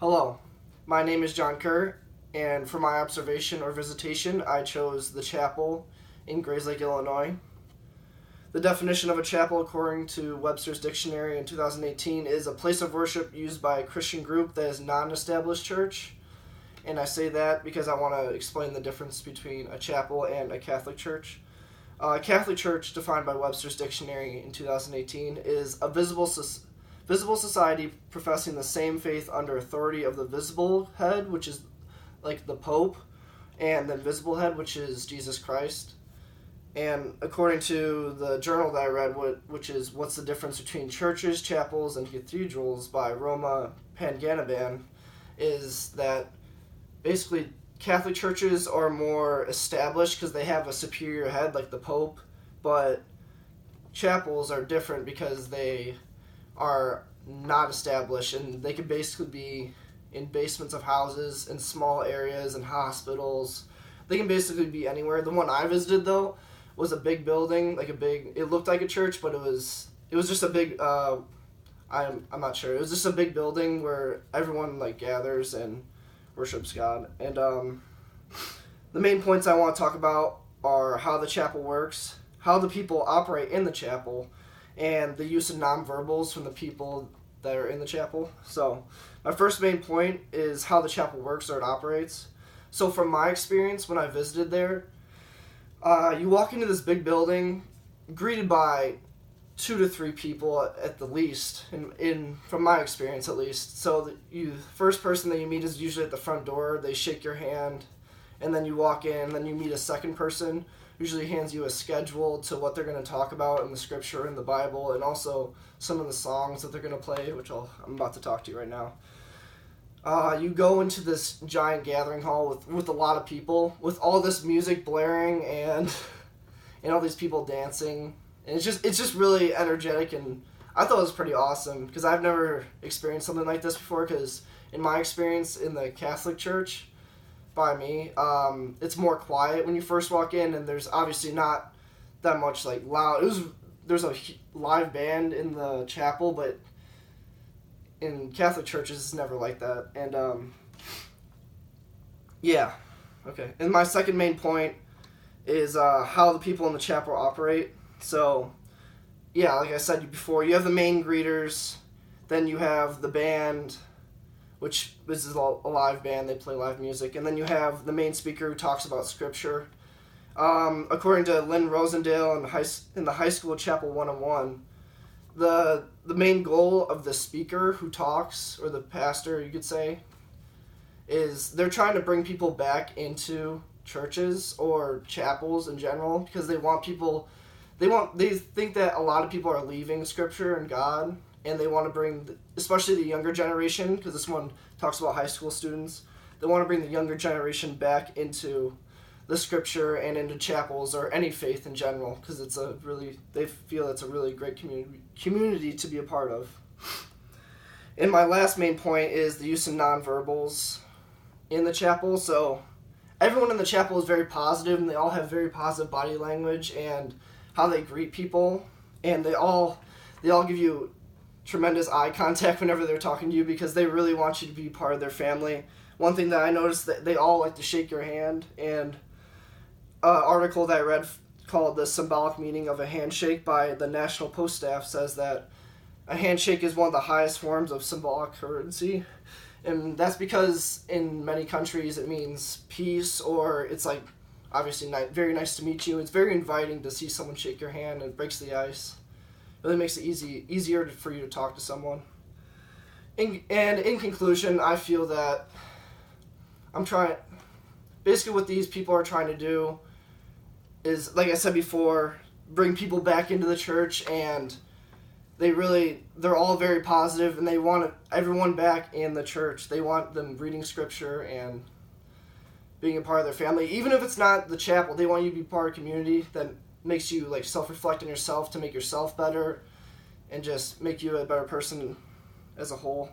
Hello, my name is John Kerr, and for my observation or visitation, I chose the chapel in Grayslake, Illinois. The definition of a chapel, according to Webster's Dictionary in 2018, is a place of worship used by a Christian group that is not an established church. And I say that because I want to explain the difference between a chapel and a Catholic church. A Catholic church, defined by Webster's Dictionary in 2018, is a visible society professing the same faith under authority of the visible head, which is like the Pope, and the invisible head, which is Jesus Christ. And according to the journal that I read, which is What's the Difference Between Churches, Chapels, and Cathedrals by Roma Panganaban, is that basically Catholic churches are more established because they have a superior head like the Pope, but chapels are different because they are not established, and they could basically be in basements of houses, in small areas, in hospitals. They can basically be anywhere. The one I visited, though, was a big building, it looked like a church, but it was just a big, I'm not sure. It was just a big building where everyone, gathers and worships God. And the main points I want to talk about are how the chapel works, how the people operate in the chapel, and the use of nonverbals from the people that are in the chapel. So my first main point is how the chapel works or it operates. So from my experience when I visited there, you walk into this big building greeted by 2 to 3 people at the least, from my experience at least. So the first person that you meet is usually at the front door. They shake your hand, and then you walk in, and then you meet a second person, usually hands you a schedule to what they're going to talk about in the scripture in the Bible, and also some of the songs that they're going to play, which I'm about to talk to you right now. You go into this giant gathering hall with a lot of people, with all this music blaring and all these people dancing, and it's just really energetic, and I thought it was pretty awesome because I've never experienced something like this before. Because in my experience in the Catholic Church, by me, it's more quiet when you first walk in, and there's obviously not that much loud. There's a live band in the chapel, but in Catholic churches it's never like that. And yeah, okay. And my second main point is how the people in the chapel operate. So yeah, like I said before, you have the main greeters, then you have the band, which is a live band, they play live music, and then you have the main speaker who talks about scripture. According to Lynn Rosendale in the High School Chapel 101, the main goal of the speaker who talks, or the pastor you could say, is they're trying to bring people back into churches or chapels in general, because they think that a lot of people are leaving scripture and God, and they want to bring, especially the younger generation, because this one talks about high school students, they want to bring the younger generation back into the scripture and into chapels or any faith in general, because they feel it's a really great community to be a part of. And my last main point is the use of nonverbals in the chapel. So everyone in the chapel is very positive, and they all have very positive body language and how they greet people, and they all give you tremendous eye contact whenever they're talking to you, because they really want you to be part of their family. One thing that I noticed, that they all like to shake your hand, and an article that I read called The Symbolic Meaning of a Handshake by the National Post Staff says that a handshake is one of the highest forms of symbolic currency, and that's because in many countries it means peace, or it's obviously very nice to meet you. It's very inviting to see someone shake your hand, and it breaks the ice. Really makes it easier for you to talk to someone. And in conclusion, I feel that basically what these people are trying to do is, like I said before, bring people back into the church, and they're all very positive, and they want everyone back in the church. They want them reading scripture and being a part of their family. Even if it's not the chapel, they want you to be part of a community that makes you self-reflect on yourself to make yourself better and just make you a better person as a whole.